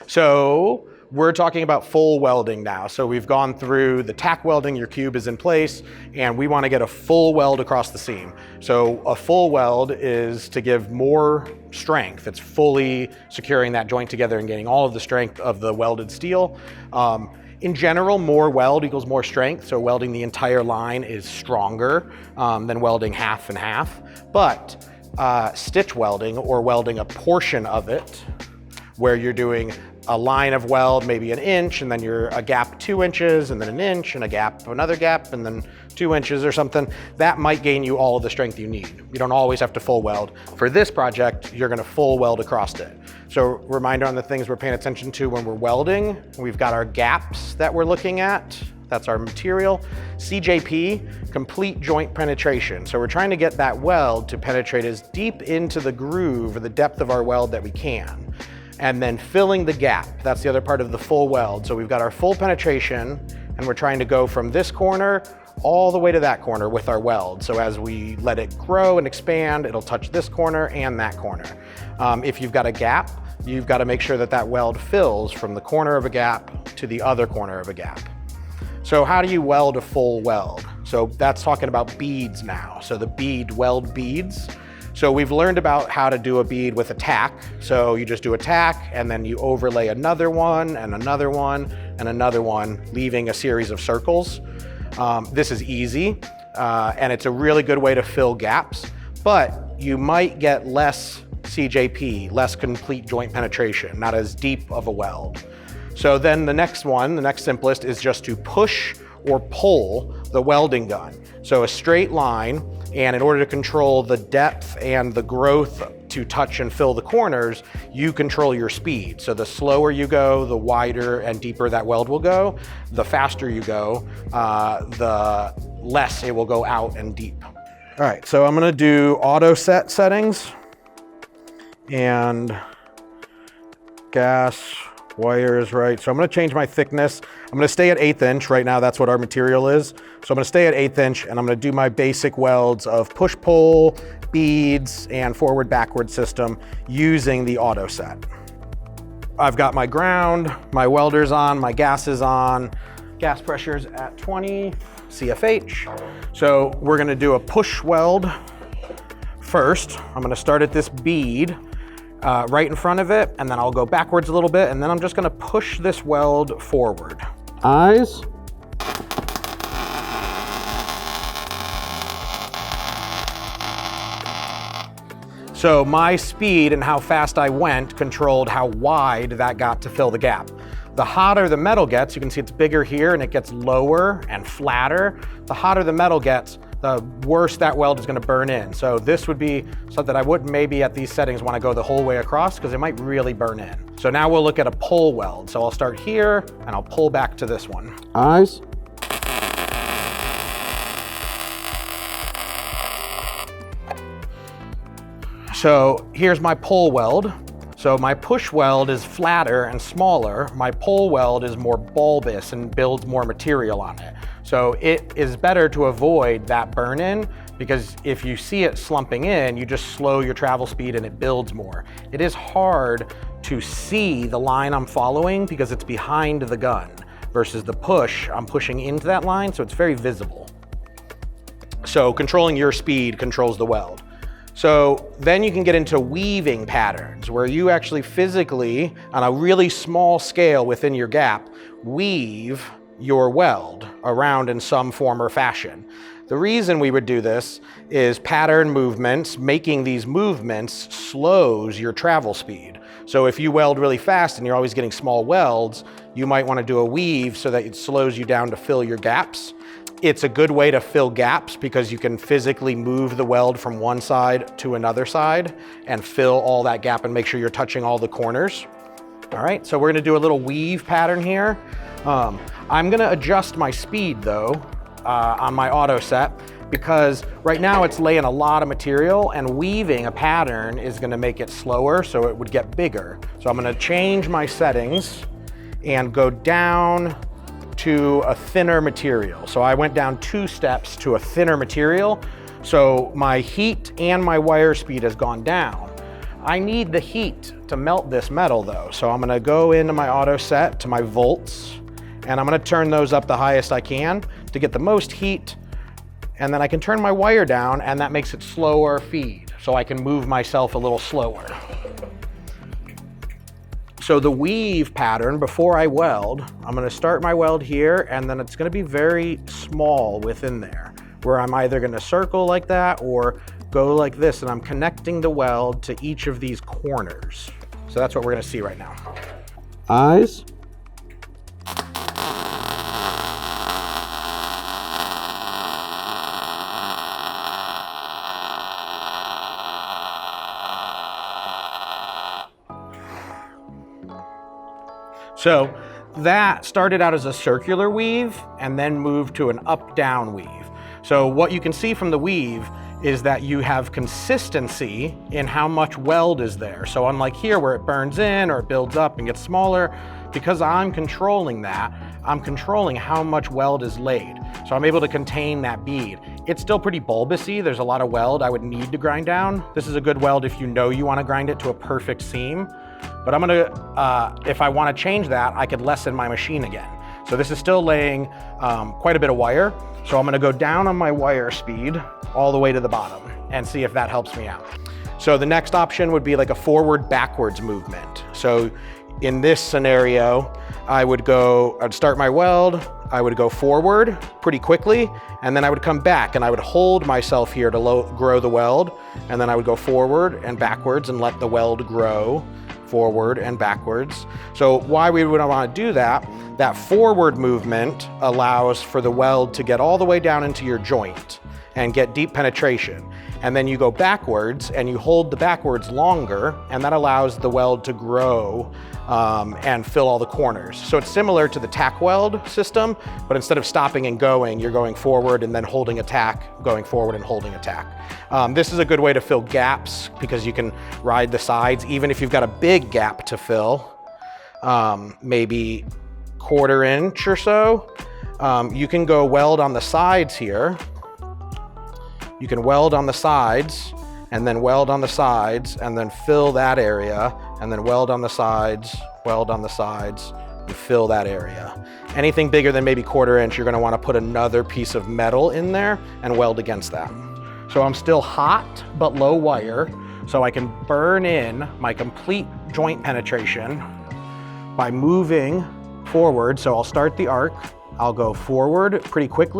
So we're talking about full welding now. So we've gone through the tack welding, your cube is in place, and we want to get a full weld across the seam. So a full weld is to give more strength. It's fully securing that joint together and getting all of the strength of the welded steel. In general, more weld equals more strength. So welding the entire line is stronger than welding half and half. But stitch welding, or welding a portion of it, where you're doing a line of weld, maybe an inch, and then you're a gap 2 inches, and then an inch, and a gap, another gap, and then 2 inches or something, that might gain you all of the strength you need. You don't always have to full weld. For this project, you're gonna full weld across it. So reminder on the things we're paying attention to when we're welding. We've got our gaps that we're looking at. That's our material. CJP, complete joint penetration. So we're trying to get that weld to penetrate as deep into the groove or the depth of our weld that we can. And then filling the gap. That's the other part of the full weld. So we've got our full penetration, and we're trying to go from this corner all the way to that corner with our weld. So as we let it grow and expand, it'll touch this corner and that corner. If you've got a gap, you've got to make sure that that weld fills from the corner of a gap to the other corner of a gap. So how do you weld a full weld? So that's talking about beads now. So the weld beads. So we've learned about how to do a bead with a tack. So you just do a tack, and then you overlay another one and another one and another one, leaving a series of circles. This is easy, and it's a really good way to fill gaps, but you might get less CJP, less complete joint penetration, not as deep of a weld. So then the next one, the next simplest, is just to push or pull the welding gun. So a straight line, and in order to control the depth and the growth to touch and fill the corners, you control your speed. So the slower you go, the wider and deeper that weld will go. The faster you go, the less it will go out and deep. All right, so I'm gonna do auto set settings and gas wires, right? So I'm gonna change my thickness. I'm gonna stay at 1/8 inch right now. That's what our material is. So I'm gonna stay at 1/8 inch, and I'm gonna do my basic welds of push-pull, beads, and forward-backward system using the auto set. I've got my ground, my welder's on, my gas is on, gas pressure's at 20 CFH. So we're gonna do a push weld first. I'm gonna start at this bead right in front of it, and then I'll go backwards a little bit, and then I'm just gonna push this weld forward. Eyes. So my speed and how fast I went controlled how wide that got to fill the gap. The hotter the metal gets, you can see it's bigger here and it gets lower and flatter. The hotter the metal gets, the worse that weld is gonna burn in. So this would be something I wouldn't maybe at these settings wanna go the whole way across, because it might really burn in. So now we'll look at a pull weld. So I'll start here and I'll pull back to this one. Eyes. So here's my pull weld. So my push weld is flatter and smaller. My pull weld is more bulbous and builds more material on it. So it is better to avoid that burn-in, because if you see it slumping in, you just slow your travel speed and it builds more. It is hard to see the line I'm following because it's behind the gun, versus the push, I'm pushing into that line, so it's very visible. So controlling your speed controls the weld. So then you can get into weaving patterns, where you actually physically, on a really small scale within your gap, weave your weld around in some form or fashion. The reason we would do this is pattern movements. Making these movements slows your travel speed. So if you weld really fast and you're always getting small welds, you might want to do a weave so that it slows you down to fill your gaps. It's a good way to fill gaps because you can physically move the weld from one side to another side and fill all that gap and make sure you're touching all the corners. All right, so we're gonna do a little weave pattern here. I'm gonna adjust my speed though on my auto set, because right now it's laying a lot of material, and weaving a pattern is gonna make it slower, so it would get bigger. So I'm gonna change my settings and go down to a thinner material. So I went down 2 steps to a thinner material. So my heat and my wire speed has gone down. I need the heat to melt this metal though. So I'm gonna go into my auto set to my volts, and I'm gonna turn those up the highest I can to get the most heat. And then I can turn my wire down, and that makes it slower feed. So I can move myself a little slower. So the weave pattern, before I weld, I'm gonna start my weld here, and then it's gonna be very small within there, where I'm either gonna circle like that or go like this, and I'm connecting the weld to each of these corners. So that's what we're gonna see right now. Eyes. So that started out as a circular weave and then moved to an up-down weave. So what you can see from the weave is that you have consistency in how much weld is there. So unlike here where it burns in or it builds up and gets smaller, because I'm controlling that, I'm controlling how much weld is laid. So I'm able to contain that bead. It's still pretty bulbousy. There's a lot of weld I would need to grind down. This is a good weld if you know you want to grind it to a perfect seam. But I'm gonna, if I want to change that, I could lessen my machine again. So this is still laying quite a bit of wire. So I'm gonna go down on my wire speed all the way to the bottom and see if that helps me out. So the next option would be like a forward-backwards movement. So in this scenario, I'd start my weld, I would go forward pretty quickly, and then I would come back and I would hold myself here to grow the weld, and then I would go forward and backwards and let the weld grow forward and backwards. So why we would want to do that, that forward movement allows for the weld to get all the way down into your joint and get deep penetration. And then you go backwards and you hold the backwards longer, and that allows the weld to grow and fill all the corners. So it's similar to the tack weld system, but instead of stopping and going, you're going forward and then holding a tack, going forward and holding a tack. This is a good way to fill gaps because you can ride the sides, even if you've got a big gap to fill, maybe 1/4 inch or so. You can go weld on the sides here. You can weld on the sides and then weld on the sides and then fill that area, and then weld on the sides, and fill that area. Anything bigger than maybe 1/4 inch, you're gonna wanna put another piece of metal in there and weld against that. So I'm still hot but low wire, so I can burn in my complete joint penetration by moving forward. So I'll start the arc, I'll go forward pretty quick,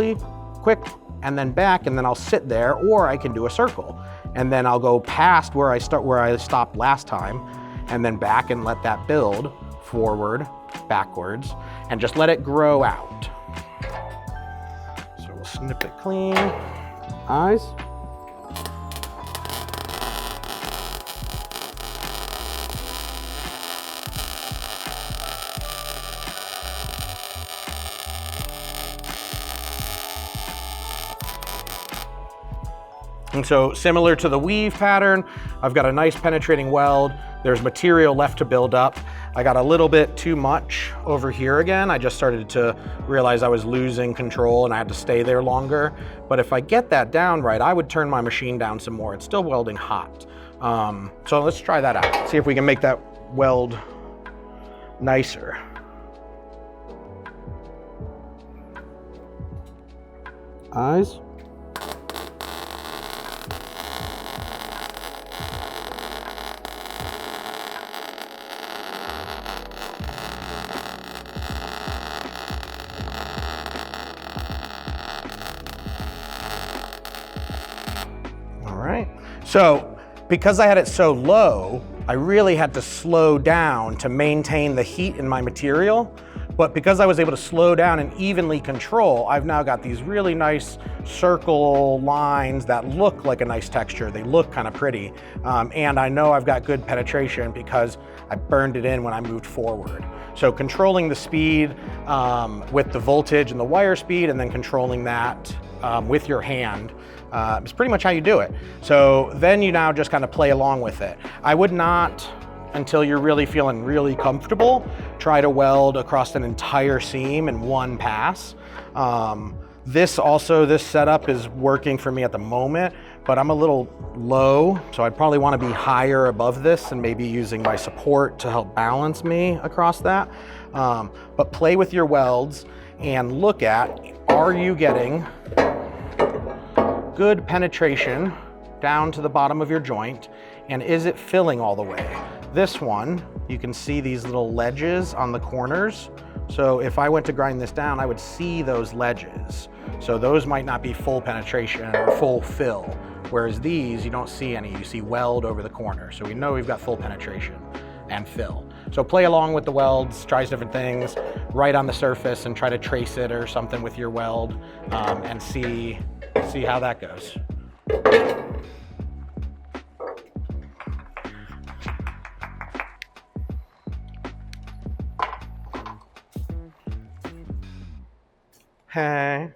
and then back, and then I'll sit there, or I can do a circle. And then I'll go past where I stopped last time, and then back and let that build forward, backwards, and just let it grow out. So we'll snip it clean. Eyes. And so similar to the weave pattern, I've got a nice penetrating weld. There's material left to build up. I got a little bit too much over here again. I just started to realize I was losing control and I had to stay there longer. But if I get that down right, I would turn my machine down some more. It's still welding hot. So let's try that out. See if we can make that weld nicer. Eyes. So because I had it so low, I really had to slow down to maintain the heat in my material. But because I was able to slow down and evenly control, I've now got these really nice circle lines that look like a nice texture. They look kind of pretty. And I know I've got good penetration because I burned it in when I moved forward. So controlling the speed with the voltage and the wire speed, and then controlling that with your hand, it's pretty much how you do it. So then you now just kind of play along with it. I would not, until you're really feeling really comfortable, try to weld across an entire seam in one pass. This setup is working for me at the moment but I'm a little low, so I'd probably want to be higher above this and maybe using my support to help balance me across that. But play with your welds and look at, are you getting good penetration down to the bottom of your joint, and is it filling all the way? This one, you can see these little ledges on the corners. So if I went to grind this down, I would see those ledges. So those might not be full penetration or full fill, whereas these, you don't see any, you see weld over the corner. So we know we've got full penetration and fill. So play along with the welds, try different things, right on the surface and try to trace it or something with your weld, and see how that goes. Hey.